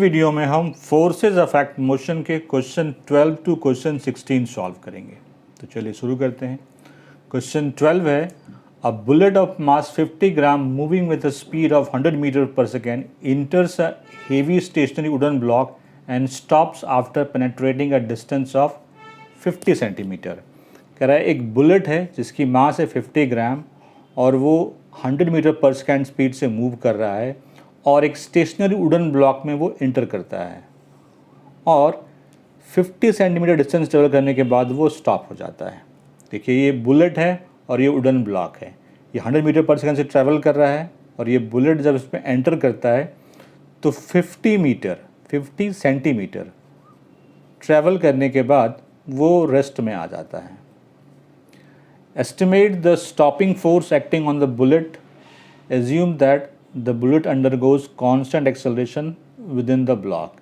Video में हम forces affect motion के क्वेश्चन 12 टू क्वेश्चन 16 सॉल्व करेंगे। तो चलिए शुरू करते हैं। क्वेश्चन 12 है, a bullet of mass 50 gram moving with a speed of 100 metre per second enters a heavy stationary wooden block and stops after penetrating a distance of 50 centimetre. कह रहा है एक बुलेट है जिसकी मास है 50 ग्राम और वो 100 मीटर पर सेकेंड स्पीड से मूव कर रहा है और एक स्टेशनरी वुडन ब्लॉक में वो इंटर करता है और 50 सेंटीमीटर डिस्टेंस ट्रेवल करने के बाद वो स्टॉप हो जाता है। देखिए ये बुलेट है और ये वुडन ब्लॉक है, ये 100 मीटर पर सेकेंड से ट्रैवल कर रहा है और ये बुलेट जब इसमें एंटर करता है तो 50 सेंटीमीटर ट्रैवल करने के बाद वो रेस्ट में आ जाता है। Estimate the stopping force acting on the bullet, assume that the bullet undergoes constant acceleration with in the block.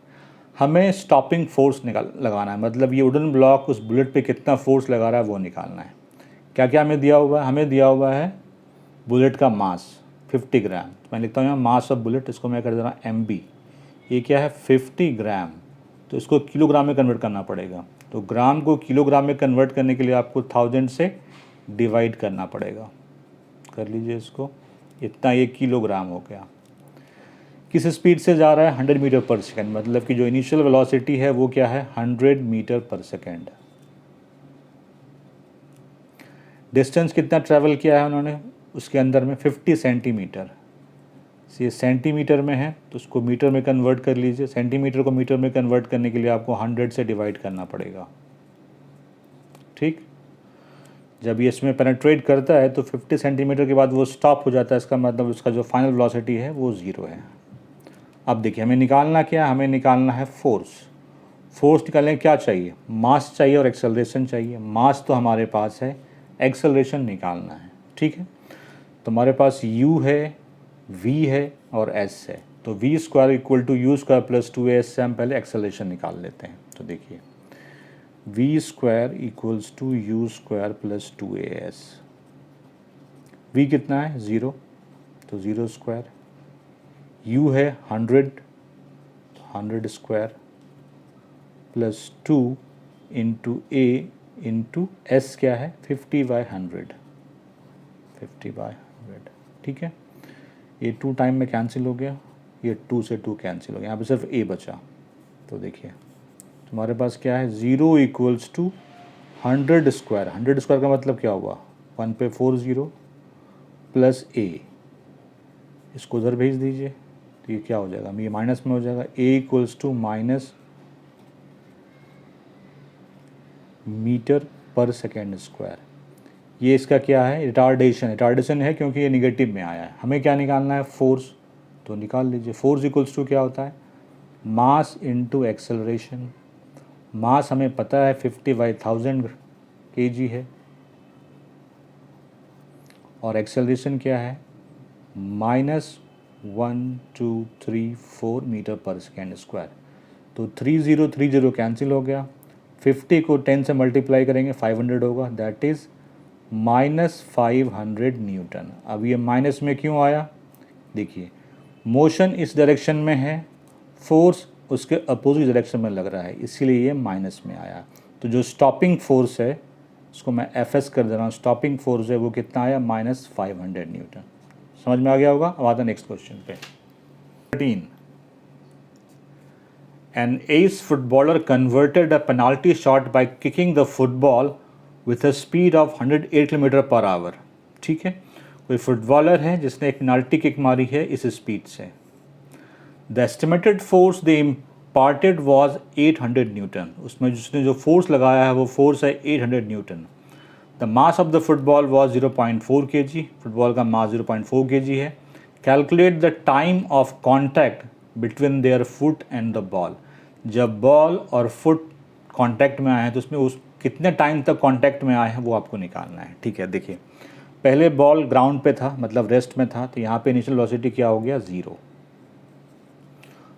हमें स्टॉपिंग फोर्स लगाना है, मतलब ये वुडन ब्लॉक उस बुलेट पे कितना फोर्स लगा रहा है वो निकालना है। क्या क्या हमें दिया हुआ है? हमें दिया हुआ है बुलेट का मास 50 ग्राम। तो मैं लिखता हूँ यहाँ मास ऑफ बुलेट, इसको मैं कर दे रहा हूँ MB। ये क्या है 50 ग्राम, तो इसको किलोग्राम में कन्वर्ट करना पड़ेगा। तो ग्राम को किलोग्राम में कन्वर्ट करने के लिए आपको 1000 से डिवाइड करना पड़ेगा। कर लीजिए इसको, इतना ये किलोग्राम हो गया। किस स्पीड से जा रहा है? 100 मीटर पर सेकेंड, मतलब कि जो इनिशियल वेलोसिटी है वो क्या है 100 मीटर पर सेकेंड। डिस्टेंस कितना ट्रैवल किया है उन्होंने उसके अंदर में 50 सेंटीमीटर। ये सेंटीमीटर में है तो उसको मीटर में कन्वर्ट कर लीजिए। सेंटीमीटर को मीटर में कन्वर्ट करने के लिए आपको 100 से डिवाइड करना पड़ेगा। ठीक, जब ये इसमें पेनेट्रेट करता है तो 50 सेंटीमीटर के बाद वो स्टॉप हो जाता है, इसका मतलब उसका जो फाइनल वेलोसिटी है वो 0 है। अब देखिए हमें निकालना क्या है? हमें निकालना है फोर्स। फोर्स निकालने क्या चाहिए? मास चाहिए और एक्सेलरेशन चाहिए। मास तो हमारे पास है, एक्सेलरेशन निकालना है। ठीक है, तो हमारे पास u है, v है और s है। तो v square equal to u square plus 2as से हम पहले एक्सेलरेशन निकाल लेते हैं। तो देखिए v square equals to u square plus 2as। v कितना है 0, तो 0 स्क्वायर। u है 100 square plus 2 into a into s क्या है 50/100। ठीक है, ये 2 टाइम में कैंसिल हो गया, ये 2 से 2 कैंसिल हो गया, यहाँ पे सिर्फ a बचा। तो देखिए तुम्हारे पास क्या है 0 इक्वल्स टू 100 स्क्वायर। 100 स्क्वायर का मतलब क्या हुआ 1 पे 4 0 प्लस a, इसको उधर भेज दीजिए तो ये क्या हो जाएगा, ये माइनस में हो जाएगा। a equals to minus metre per second square. ये इसका क्या है रिटार्डेशन है क्योंकि ये निगेटिव में आया है। हमें क्या निकालना है फोर्स, तो निकाल लीजिए। फोर्स इक्वल्स टू क्या होता है मास इनटू एक्सेलरेशन। मास हमें पता है 50/1000 kg है और एक्सेलरेशन क्या है -1234 मीटर पर सेकेंड स्क्वायर। तो 3030 कैंसिल हो गया। 50 को 10 से मल्टीप्लाई करेंगे 500 होगा, दैट इज़ -500 न्यूटन। अब ये माइनस में क्यों आया? देखिए मोशन इस डायरेक्शन में है, फोर्स उसके अपोजिट डायरेक्शन में लग रहा है, इसीलिए ये माइनस में आया। तो जो स्टॉपिंग फोर्स है उसको मैं FS कर दे रहा हूँ। स्टॉपिंग फोर्स है वो कितना आया -500 न्यूटन। समझ में आ गया होगा। अब आता नेक्स्ट क्वेश्चन पे। 13, An ace footballer converted a penalty shot by kicking the football with a speed of 108 kilometre per hour. ठीक है, कोई फुटबॉलर है जिसने एक पेनाल्टी किक मारी है इस स्पीड से। The estimated force they imparted was 800 Newton. उसमें जिसने जो फोर्स लगाया है वो फोर्स है 800 Newton. The mass of the football was 0.4 kg। Football का मास 0.4 kg है। Calculate the time of contact between their foot and the ball. जब बॉल और फुट कांटेक्ट में आए हैं तो उसमें उस कितने टाइम तक कांटेक्ट में आए हैं वो आपको निकालना है। ठीक है, देखिए पहले बॉल ग्राउंड पे था, मतलब रेस्ट में था, तो यहाँ पे इनिशियल वेलोसिटी क्या हो गया 0।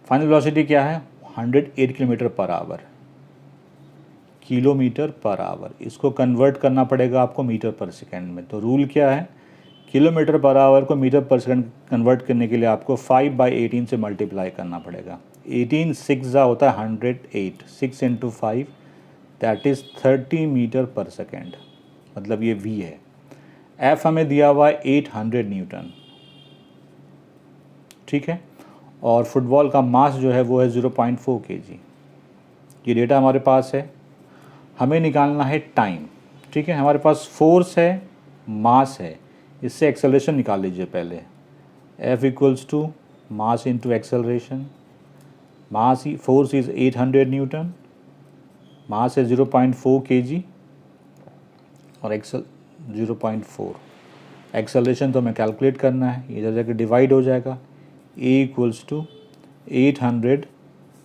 फाइनल वेलोसिटी क्या है 108 किलोमीटर पर आवर। इसको कन्वर्ट करना पड़ेगा आपको मीटर पर सेकेंड में। तो रूल क्या है, किलोमीटर पर आवर को मीटर पर सेकेंड कन्वर्ट करने के लिए आपको 5/18 से मल्टीप्लाई करना पड़ेगा। 18 सिक्स होता है 108, 6 into 5 that is 30 metre per second, मतलब ये v है। F हमें दिया हुआ है 800 न्यूटन, ठीक है। और फुटबॉल का मास जो है वो है 0.4 kg। ये डेटा हमारे पास है। हमें निकालना है टाइम, ठीक है। हमारे पास फोर्स है, मास है, इससे एक्सेलरेशन निकाल लीजिए पहले। F equals to mass into acceleration. Mass force is 800 newton, mass है 0.4 kg और एक्सल 0.4। एक्सेलरेशन तो हमें कैलकुलेट करना है, इधर जाकर डिवाइड हो जाएगा। A equals to 800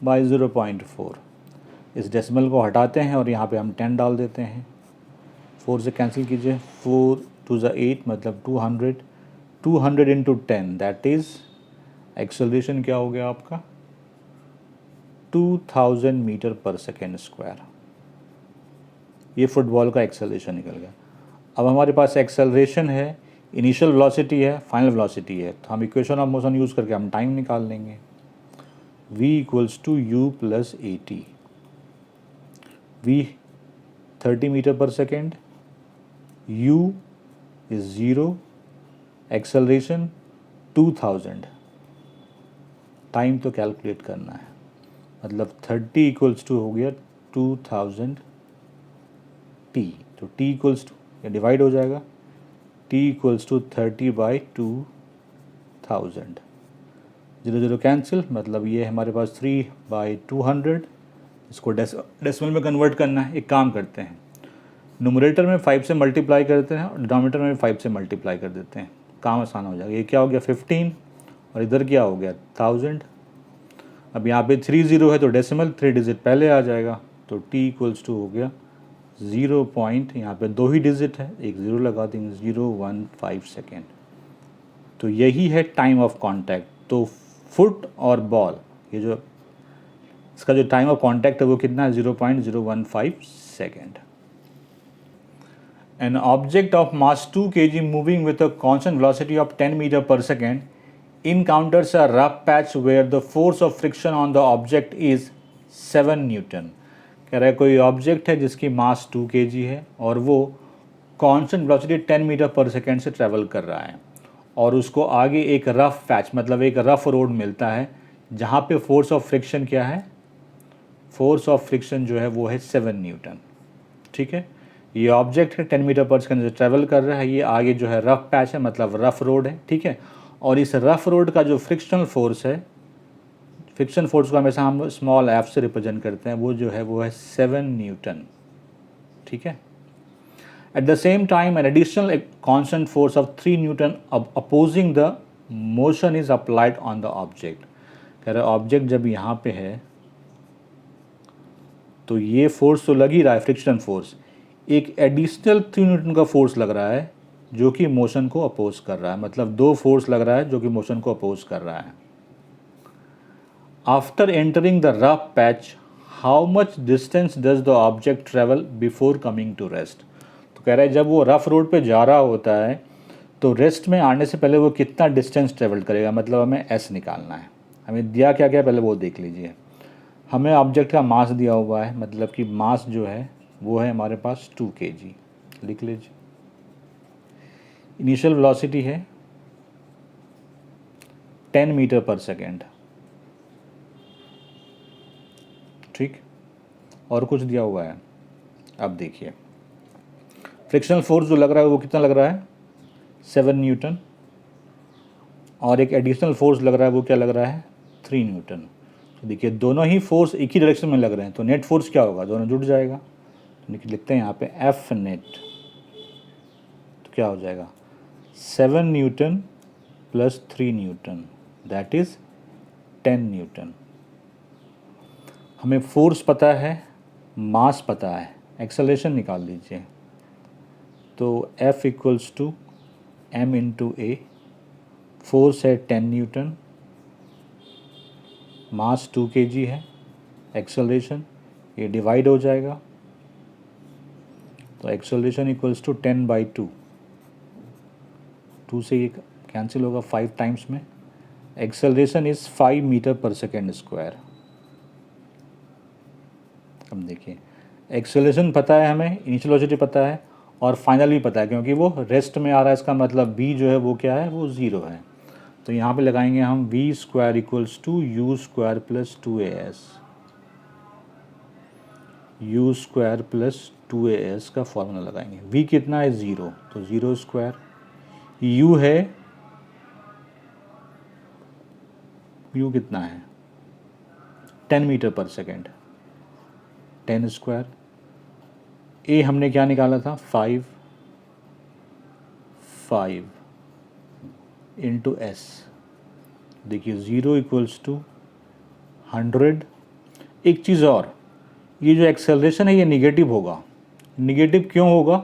by 0.4। इस डेसिमल को हटाते हैं और यहाँ पे हम 10 डाल देते हैं। 4 से कैंसिल कीजिए, 4 टू ज़ा 8 मतलब 200, 200 इंटू 10 दैट इज़ एक्सेलरेशन क्या हो गया आपका 2000 मीटर पर सेकेंड स्क्वायर। ये फुटबॉल का एक्सेलरेशन निकल गया। अब हमारे पास एक्सेलरेशन है, इनिशियल वेलोसिटी है, फाइनल वेलोसिटी है, तो हम इक्वेशन ऑफ मोशन यूज़ करके हम टाइम निकाल लेंगे। v equals to u plus a t. v 30 metre per second, u is 0, acceleration 2000, time तो कैलकुलेट करना है, मतलब 30 इक्वल्स टू हो गया 2000 t। तो t इक्वल्स टू, ये डिवाइड हो जाएगा, t equals to 30 by 2000। 0 0 cancel, मतलब ये हमारे पास 3 बाई 200। इसको डेसिमल में कन्वर्ट करना है। एक काम करते हैं, न्यूमरेटर में 5 से मल्टीप्लाई करते हैं और डिनोमिनेटर में 5 से मल्टीप्लाई कर देते हैं, काम आसान हो जाएगा। ये क्या हो गया 15 और इधर क्या हो गया 1000। अब यहाँ पे 30 है तो डेसिमल 3 डिजिट पहले आ जाएगा, तो t इक्वल्स टू हो गया 0 पॉइंट, यहाँ पे 2 ही डिजिट है, एक 0 लगा देंगे, 015 सेकेंड। तो यही है टाइम ऑफ कॉन्टैक्ट। तो फुट और बॉल, ये जो इसका जो टाइम ऑफ कॉन्टैक्ट है वो कितना है 0.015 second. An object of mass 2 kg moving with a constant velocity of 10 meter per second encounters a rough patch where the force of friction on the object is 7 Newton। कह रहा है कोई object है जिसकी मास 2 kg है और वो constant velocity 10 metre per second से ट्रैवल कर रहा है और उसको आगे एक रफ पैच मतलब एक रफ रोड मिलता है जहाँ पे फोर्स ऑफ फ्रिक्शन क्या है, फोर्स ऑफ फ्रिक्शन जो है वो है 7 न्यूटन, ठीक है। ये ऑब्जेक्ट है 10 मीटर पर सेकेंड से ट्रैवल कर रहा है, ये आगे जो है रफ पैच है मतलब रफ रोड है, ठीक है। और इस रफ रोड का जो फ्रिक्शनल फोर्स है, फ्रिक्शन फोर्स को हमेशा हम स्मॉल एफ से रिप्रेजेंट करते हैं, वो जो है वो है 7 न्यूटन, ठीक है। At the same time, an additional constant force of 3 Newton opposing the motion is applied on the object। कह रहा है ऑब्जेक्ट जब यहाँ पे है तो ये फोर्स तो लग ही रहा है, फ्रिक्शन फोर्स, एक एडिशनल 3 न्यूटन का फोर्स लग रहा है जो कि मोशन को अपोज कर रहा है, मतलब 2 फोर्स लग रहा है जो कि मोशन को अपोज कर रहा है। After entering the rough patch how much distance does the object travel before coming to rest. तो कह रहा है जब वो रफ रोड पे जा रहा होता है तो रेस्ट में आने से पहले वो कितना डिस्टेंस ट्रेवल करेगा, मतलब हमें एस निकालना है। हमें दिया क्या क्या पहले वो देख लीजिए। हमें ऑब्जेक्ट का मास दिया हुआ है, मतलब कि मास जो है वो है हमारे पास 2 kg, लिख लीजिए। इनिशियल वेलोसिटी है 10 मीटर पर सेकेंड, ठीक, और कुछ दिया हुआ है। अब देखिए फ्रिक्शनल फोर्स जो लग रहा है वो कितना लग रहा है 7 न्यूटन और एक एडिशनल फोर्स लग रहा है वो क्या लग रहा है 3 न्यूटन। तो देखिए दोनों ही फोर्स एक ही डायरेक्शन में लग रहे हैं, तो नेट फोर्स क्या होगा, दोनों जुड़ जाएगा। तो लिखते हैं यहाँ पे एफ नेट, तो क्या हो जाएगा 7 Newton plus 3 Newton that is 10 Newton. हमें फोर्स पता है, मास पता है, एक्सेलरेशन निकाल लीजिए। तो F equals to m into a, force है 10 न्यूटन, मास 2 kg है, एक्सेलरेशन ये डिवाइड हो जाएगा, तो एक्सेलरेशन इक्वल्स टू 10/2, 2 से ये कैंसिल होगा 5 टाइम्स में। Acceleration is 5 metre per second square. अब देखिए एक्सेलरेशन पता है हमें, इनिशियल वेलोसिटी पता है और फाइनल भी पता है, क्योंकि वो रेस्ट में आ रहा है, इसका मतलब v जो है वो क्या है, वो 0 है। तो यहाँ पे लगाएंगे हम v square equals to u square plus 2as, u square plus 2as का फॉर्मूला लगाएंगे। v कितना है 0, तो 0 स्क्वायर, u है, u कितना है 10 metre per second, 10 square. a हमने क्या निकाला था 5 इंटू एस, देखिए 0 इक्वल्स टू 100। एक चीज़ और, ये जो एक्सेलरेशन है ये निगेटिव होगा। निगेटिव क्यों होगा?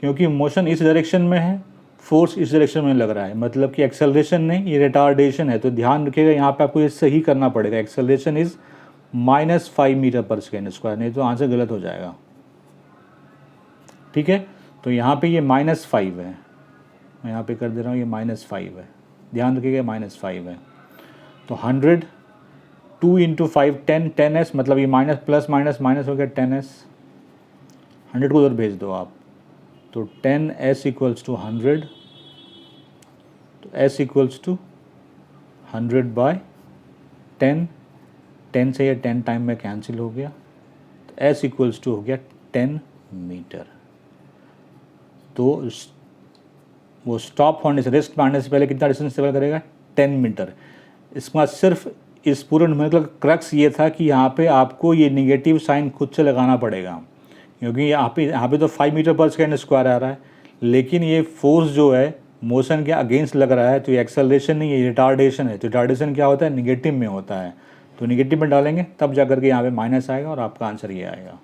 क्योंकि मोशन इस डायरेक्शन में है, फोर्स इस डायरेक्शन में लग रहा है, मतलब कि एक्सेलरेशन नहीं, ये रिटार्डेशन है। तो ध्यान रखिएगा यहाँ पे आपको ये सही करना पड़ेगा, acceleration is -5 metre per second square, नहीं तो आंसर गलत हो जाएगा। ठीक है, तो यहाँ पे ये -5 है, मैं यहाँ पे कर दे रहा हूँ, ये -5 है, ध्यान रखिएगा -5 है। तो 100, 2 इंटू 5 10, 10s, मतलब ये माइनस प्लस माइनस माइनस हो गया 10s, 100 को उधर भेज दो आप, तो 10s इक्वल्स टू 100, तो s इक्वल्स टू 100/10, 10 से ये 10 टाइम में कैंसिल हो गया, तो s इक्वल्स टू हो गया 10 मीटर। तो वो स्टॉप होने से, रेस्ट मारने से पहले कितना डिस्टेंस ट्रेवल करेगा 10 मीटर। इसके बाद सिर्फ इस पूरे न्यूमेरिकल का क्रक्स ये था कि यहाँ पे आपको ये निगेटिव साइन खुद से लगाना पड़ेगा, क्योंकि यहाँ पे तो 5 मीटर पर सेकेंड स्क्वायर आ रहा है, लेकिन ये फोर्स जो है मोशन के अगेंस्ट लग रहा है, तो ये एक्सेलरेशन नहीं, ये रिटार्डेशन है। तो रिटार्डेशन क्या होता है, निगेटिव में होता है, तो निगेटिव में डालेंगे तब जा करके यहाँ पे माइनस आएगा और आपका आंसर ये आएगा।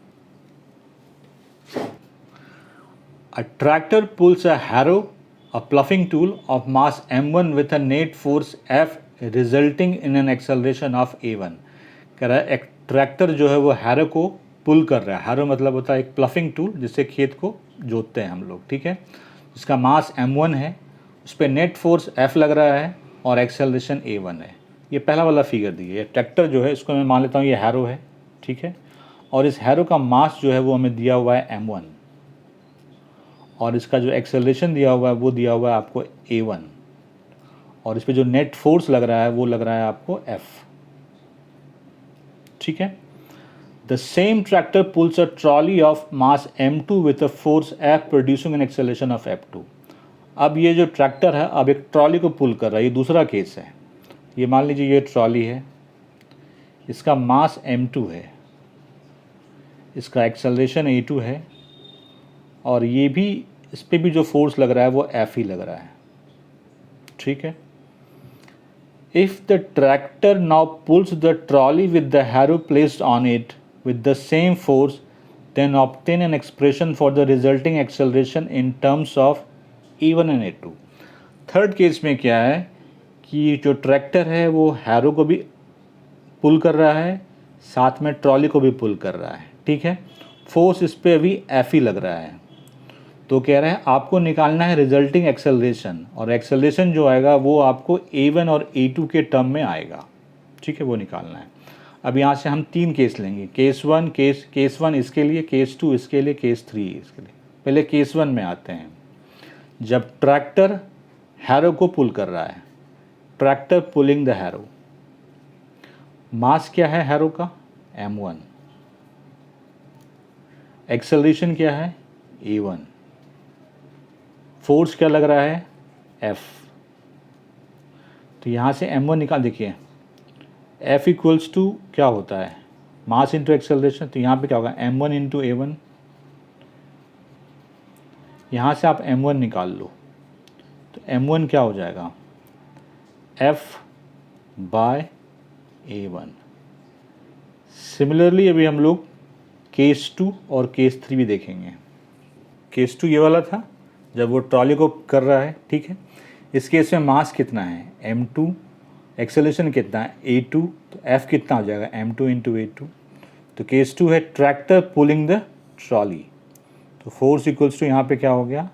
A tractor pulls a harrow, a ploughing tool of mass m1 with a net force F resulting in an acceleration of a1। कह रहा है एक ट्रैक्टर जो है वो हैरो को पुल कर रहा है। हैरो मतलब होता है एक प्लफिंग टूल जिससे खेत को जोतते हैं हम लोग, ठीक है। जिसका मास m1 है, उस पर नेट फोर्स F लग रहा है और एक्सेलरेशन a1 है। ये पहला वाला फिगर दिए, ये ट्रैक्टर जो है इसको मैं मान लेता हूँ ये हैरो है, ठीक है। और इस हैरो का मास जो है वो हमें दिया हुआ है m1, और इसका जो एक्सेलरेशन दिया हुआ है वो दिया हुआ है आपको a1, और इस पे जो नेट फोर्स लग रहा है वो लग रहा है आपको F, ठीक है। The same tractor pools a trolley of mass m2 with a force F producing an acceleration of f2। अब ये जो ट्रैक्टर है अब एक ट्रॉली को पुल कर रहा है, ये दूसरा केस है। ये मान लीजिए ये ट्रॉली है, इसका मास m2 है, इसका एक्सेलरेशन a2 है, और ये भी इस पर भी जो फोर्स लग रहा है वो F ही लग रहा है, ठीक है। If the tractor now pulls the trolley with the harrow placed on it with the same force, then obtain an expression for the resulting acceleration in terms of a1 and a2। Third case में क्या है कि जो tractor है वो harrow को भी पुल कर रहा है, साथ में ट्रॉली को भी पुल कर रहा है, ठीक है। फोर्स इस पर अभी F ही लग रहा है। तो कह रहे हैं आपको निकालना है रिजल्टिंग एक्सेलरेशन, और एक्सेलरेशन जो आएगा वो आपको a1 और a2 के टर्म में आएगा, ठीक है, वो निकालना है। अब यहाँ से हम 3 केस लेंगे, केस 1 इसके लिए, केस 2 इसके लिए, केस 3 इसके लिए। पहले केस 1 में आते हैं। जब ट्रैक्टर हैरो को पुल कर रहा है, ट्रैक्टर पुलिंग द हैरो, मास क्या है हैरो का m1, एक्सेलरेशन क्या है a1, फोर्स क्या लग रहा है F। तो यहाँ से m1 निकाल, देखिए F इक्वल्स टू क्या होता है मास इंटू एक्सेलरेशन, तो यहाँ पे क्या होगा m1 इंटू a1। यहाँ से आप m1 निकाल लो, तो m1 क्या हो जाएगा F/a1। सिमिलरली अभी हम लोग केस 2 और केस 3 भी देखेंगे। केस 2 ये वाला था जब वो ट्रॉली को कर रहा है, ठीक है। इस केस में मास कितना है m2, एक्सेलरेशन कितना है a2, तो F कितना हो जाएगा m2 इंटू a2। तो केस 2 है ट्रैक्टर पुलिंग द ट्रॉली, तो फोर्स इक्वल्स टू यहाँ पे क्या हो गया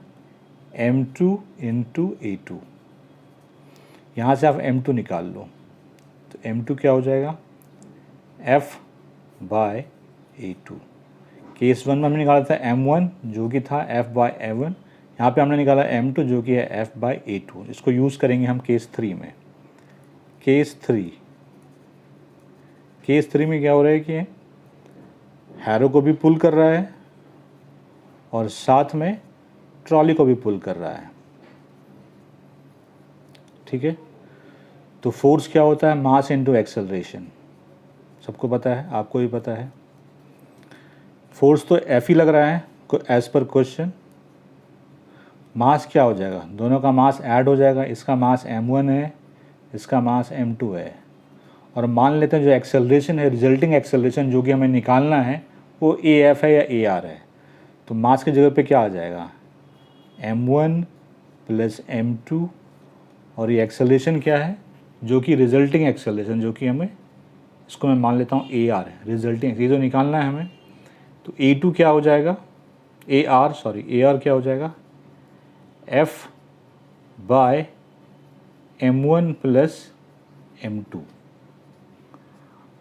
m2 इंटू a2। यहाँ से आप m2 निकाल लो, तो m2 क्या हो जाएगा F/a1। A2। केस 1 में हमने निकाला था M1 जो कि था F/A1, यहाँ पे हमने निकाला M2 जो कि है F/A2। इसको यूज़ करेंगे हम केस 3 में। केस 3 में क्या हो रहा है कि हैरो को भी पुल कर रहा है और साथ में ट्रॉली को भी पुल कर रहा है, ठीक है। तो फोर्स क्या होता है, मास इनटू एक्सेलरेशन, सबको पता है, आपको भी पता है। फोर्स तो F ही लग रहा है एज पर क्वेश्चन। मास क्या हो जाएगा, दोनों का मास ऐड हो जाएगा, इसका मास M1 है, इसका मास M2 है। और मान लेते हैं जो एक्सेलरेशन है, रिजल्टिंग एक्सेलरेशन जो कि हमें निकालना है वो AF है या AR है। तो मास की जगह पे क्या आ जाएगा, M1 प्लस M2, और ये एक्सेलरेशन क्या है, जो कि रिजल्टिंग एक्सेलरेशन, जो कि हमें, इसको मैं मान लेता हूँ AR है, रिजल्टिंग, ये जो निकालना है हमें। तो A2 क्या हो जाएगा, AR क्या हो जाएगा, F/M1 प्लस M2।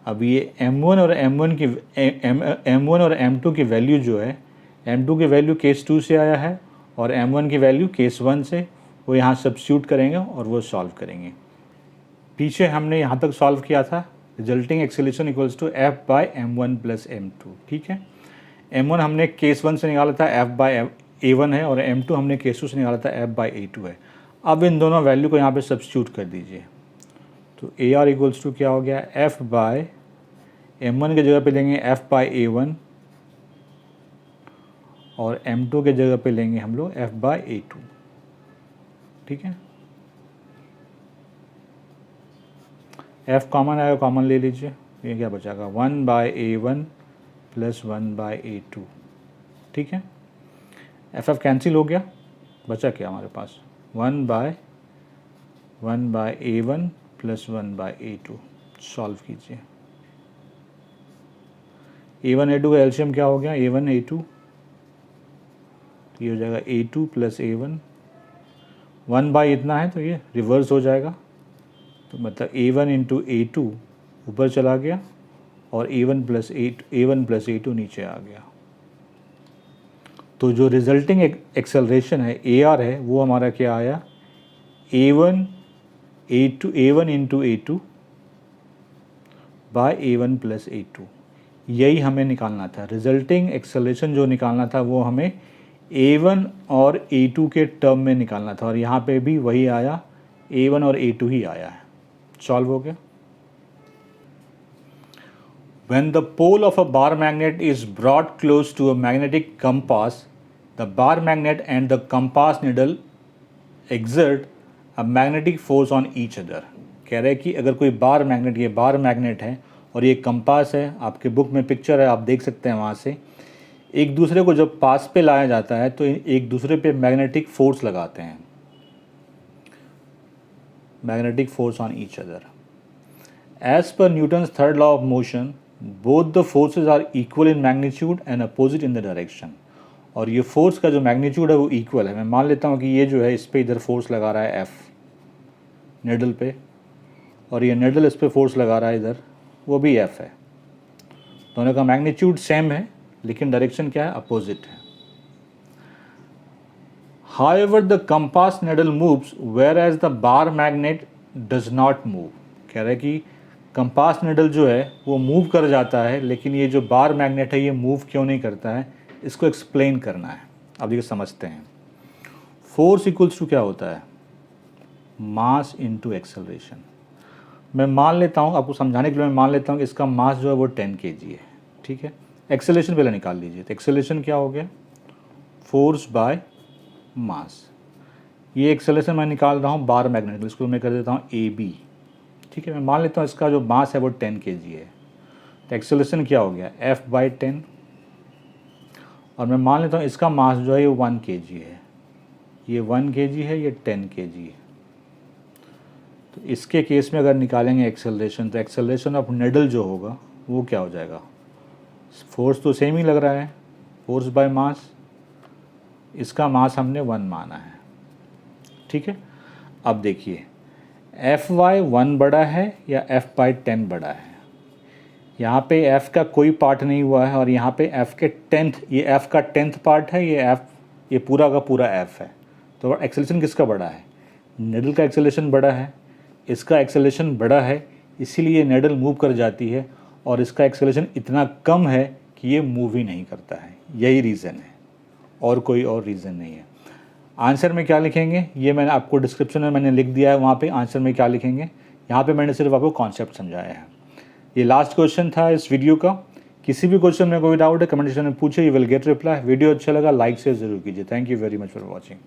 अब ये M1 और M2 की वैल्यू जो है, M2 की वैल्यू केस 2 से आया है और M1 की वैल्यू केस 1 से, वो यहाँ सब्स्टिट्यूट करेंगे और वो सॉल्व करेंगे। पीछे हमने यहाँ तक सॉल्व किया था, resulting acceleration equals to F/M1 plus M2, ठीक है। M1 हमने केस 1 से निकाला था, F/A1 है, और M2 हमने केस 2 से निकाला था, F/A2 है। अब इन दोनों वैल्यू को यहाँ पे सब्स्टिट्यूट कर दीजिए। तो AR इक्वल्स टू क्या हो गया, F/M1 के जगह पे लेंगे F/A1 और M2 के जगह पे लेंगे हम लोग F/A2, ठीक है। F कॉमन आएगा, कॉमन ले लीजिए, ये क्या बचाएगा, 1/A1 प्लस 1/A2, ठीक है। F कैंसिल हो गया, बचा क्या हमारे पास, 1/A1 प्लस 1/A2। सॉल्व कीजिए। A1 A2 का एलसीएम क्या हो गया, A1 A2, ये हो जाएगा A2 प्लस A1, 1 बाई इतना है तो ये रिवर्स हो जाएगा, तो मतलब A1 इंटू A2 ऊपर चला गया और A1 प्लस A2 नीचे आ गया। तो जो रिजल्टिंग एक्सेलरेशन है AR है, वो हमारा क्या आया, A1 into A2 bye A1 plus A2। यही हमें निकालना था, रिजल्टिंग एक्सेलरेशन जो निकालना था वो हमें A1 और A2 के टर्म में निकालना था, और यहाँ पे भी वही आया, A1 और A2 ही आया है। सॉल्व हो गया। When the pole of a bar magnet is brought close to a magnetic compass, the bar magnet and the compass needle exert a magnetic force on each other। कह रहे हैं कि अगर कोई बार मैग्नेट, ये bar magnet है और ये कंपास है, आपके बुक में पिक्चर है, आप देख सकते हैं वहाँ से, एक दूसरे को जब पास पे लाया जाता है तो एक दूसरे पे मैग्नेटिक फोर्स लगाते हैं, magnetic force on each other. As per Newton's third law of motion, both the forces are equal in magnitude and opposite in the direction. और ये फोर्स का जो मैग्नीट्यूड है वो इक्वल है। मैं मान लेता हूँ कि ये जो है इस पर इधर फोर्स लगा रहा है F निडल पे, और ये निडल इस पर फोर्स लगा रहा है इधर, वो भी F है। दोनों का मैग्नीट्यूड सेम है लेकिन डायरेक्शन क्या है, अपोजिट है। However, the compass needle moves whereas the bar magnet does not move। कह रहा है कि कंपास निडल जो है वो मूव कर जाता है, लेकिन ये जो बार मैग्नेट है ये मूव क्यों नहीं करता है, इसको एक्सप्लेन करना है। अब ये समझते हैं। फोर्स इक्वल्स टू क्या होता है, मास इनटू एक्सेलरेशन। मैं मान लेता हूँ, आपको समझाने के लिए मैं मान लेता हूँ कि इसका मास जो है वो 10 kg है, ठीक है। एक्सेलरेशन पहले निकाल लीजिए। तो एक्सेलरेशन क्या हो गया, फोर्स बाय मास। ये एक्सेलरेशन मैं निकाल रहा हूँ बार मैग्नेट, इसको मैं कर देता हूँ AB, ठीक है। मैं मान लेता हूँ इसका जो मास है वो 10 kg है। तो एक्सेलरेशन क्या हो गया, F/10, और मैं मान लेता हूँ इसका मास जो है ये 1 kg है, ये 1 kg है, ये 10 kg है। तो इसके केस में अगर निकालेंगे एक्सेलरेशन, तो एक्सेलरेशन ऑफ निडल जो होगा वो क्या हो जाएगा, फोर्स तो सेम ही लग रहा है, फोर्स बाय मास, इसका मास हमने 1 माना है, ठीक है। अब देखिए Fy 1 बड़ा है या F/10 बड़ा है, यहाँ पे एफ़ का कोई पार्ट नहीं हुआ है और यहाँ पे एफ़ के 10th, ये एफ़ का 10th पार्ट है, ये पूरा का पूरा एफ़ है। तो एक्सेलेरेशन किसका बड़ा है? नेडल का एक्सेलेरेशन बड़ा है, इसका एक्सेलेरेशन बड़ा है, इसीलिए नेडल मूव कर जाती है, और इसका एक्सेलेरेशन इतना कम है कि ये मूव ही नहीं करता है। यही रीज़न है, और कोई और रीज़न नहीं है। आंसर में क्या लिखेंगे ये मैंने आपको डिस्क्रिप्शन में मैंने लिख दिया है, वहाँ पे आंसर में क्या लिखेंगे, यहाँ पे मैंने सिर्फ आपको कॉन्सेप्ट समझाया है। ये लास्ट क्वेश्चन था इस वीडियो का। किसी भी क्वेश्चन में कोई डाउट है कमेंट सेक्शन में पूछे, you will get reply. Video अच्छा लगा लाइक शेयर ज़रूर कीजिए। Thank you very much for watching.